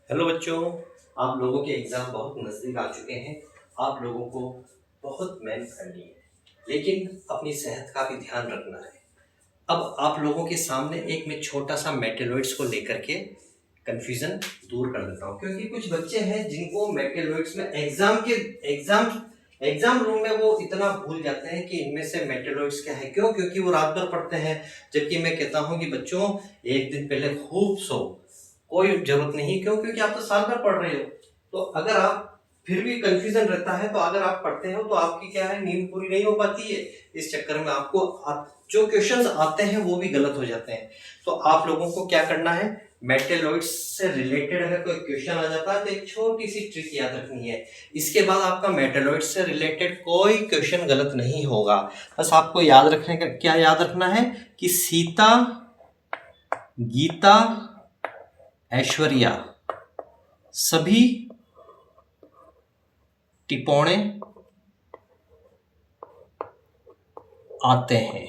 Hello बच्चों, आप लोगों के एग्ज़ाम बहुत नज़दीक आ चुके हैं। आप लोगों को बहुत मेहनत करनी है, लेकिन अपनी सेहत का भी ध्यान रखना है। अब आप लोगों के सामने एक मैं छोटा-सा मेटैलोइड्स को लेकर के कन्फ्यूज़न दूर कर देता हूँ, क्योंकि कुछ बच्चे हैं जिनको मेटैलोइड्स में एग्ज़ाम रूम में वो इतना भूल जाते हैं कि इनमें से मेटैलोइड्स क्या है। क्यों? क्योंकि वो रात भर पढ़ते हैं, जबकि मैं कहता हूँ कि बच्चों, एक दिन पहले खूब सो, कोई ज़रूरत नहीं। क्यों? क्योंकि आप तो साल भर पढ़ रहे हो। तो अगर आप फिर भी कन्फ्यूज़न रहता है, तो अगर आप पढ़ते हो तो आपकी क्या है, नींद पूरी नहीं हो पाती है। इस चक्कर में आपको जो क्वेश्चंस आते हैं वो भी गलत हो जाते हैं। तो आप लोगों को क्या करना है, मेटैलोइड्स से रिलेटेड अगर कोई क्वेश्चन आ जाता है तो एक छोटी सी ट्रिक याद रखनी है। इसके बाद आपका मेटैलोइड्स से रिलेटेड कोई क्वेश्चन गलत नहीं होगा। बस आपको याद रखने का क्या याद रखना है कि सीता, गीता, ऐश्वर्या सभी टिपोणे आते हैं।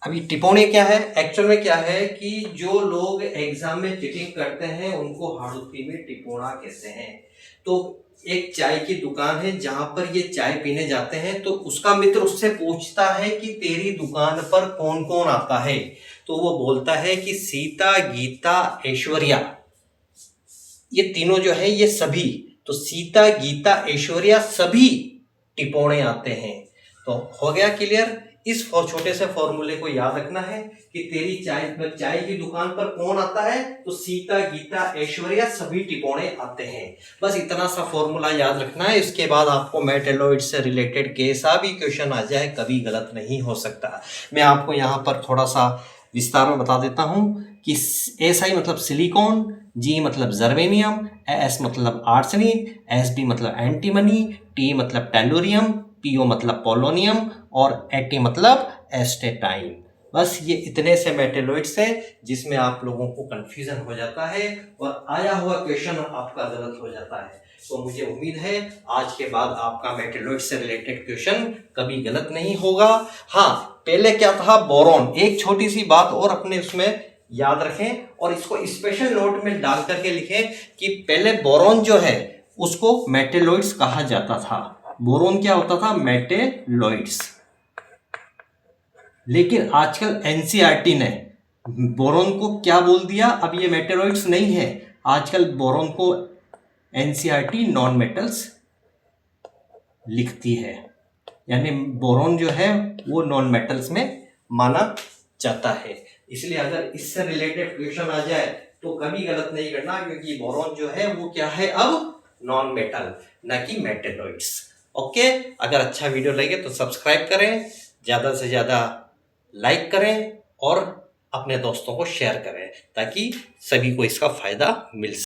अभी टिपोणे क्या है, एक्चुअल में क्या है कि जो लोग एग्जाम में चीटिंग करते हैं उनको हाड़ौती में टिपोणा कहते हैं। तो एक चाय की दुकान है जहां पर ये चाय पीने जाते हैं, तो उसका मित्र उससे पूछता है कि तेरी दुकान पर कौन कौन आता है। तो वो बोलता है कि सीता, गीता, ऐश्वर्या, ये तीनों जो है ये सभी। तो सीता, गीता, ऐश्वर्या सभी टिपोणे आते हैं। तो हो गया क्लियर। इस छोटे से फॉर्मूले को याद रखना है कि तेरी चाय की दुकान पर कौन आता है, तो सीता, गीता, ऐश्वर्या सभी टिपोणे आते हैं। बस इतना सा फॉर्मूला याद रखना है। इसके बाद आपको मेटैलोइड से रिलेटेड कैसा भी क्वेश्चन आ जाए कभी गलत नहीं हो सकता। मैं आपको यहाँ पर थोड़ा सा विस्तार में बता देता हूँ कि SI मतलब सिलिकॉन, G मतलब जर्मेनियम, S मतलब आर्सेनिक, SD मतलब एंटीमनी, T मतलब टेलुरियम, PO मतलब पोलोनियम और AT मतलब एस्टेटाइन। बस ये इतने से मेटैलोइड्स हैं जिसमें आप लोगों को कंफ्यूजन हो जाता है और आया हुआ क्वेश्चन आपका गलत हो जाता है। तो मुझे उम्मीद है आज के बाद आपका मेटैलोइड से रिलेटेड क्वेश्चन कभी गलत नहीं होगा। हाँ, पहले क्या था, बोरॉन। एक छोटी सी बात और अपने उसमें याद रखें और इसको स्पेशल नोट में डाल करके लिखें कि पहले बोरॉन जो है उसको मेटैलोइड्स कहा जाता था। बोरॉन क्या होता था, मेटैलोइड्स। लेकिन आजकल एनसीईआरटी ने बोरॉन को क्या बोल दिया, अब ये मेटैलोइड्स नहीं है। आजकल बोरॉन को एनसीईआरटी नॉन मेटल्स लिखती है, यानी बोरॉन जो है वो नॉन मेटल्स में माना जाता है। इसलिए अगर इससे रिलेटेड क्वेश्चन आ जाए तो कभी गलत नहीं करना, क्योंकि बोरॉन जो है वो क्या है, अब नॉन मेटल, ना कि मेटैलोइड्स। ओके, अगर अच्छा वीडियो लगे तो सब्सक्राइब करें, ज़्यादा से ज़्यादा लाइक करें और अपने दोस्तों को शेयर करें ताकि सभी को इसका फायदा मिल सके।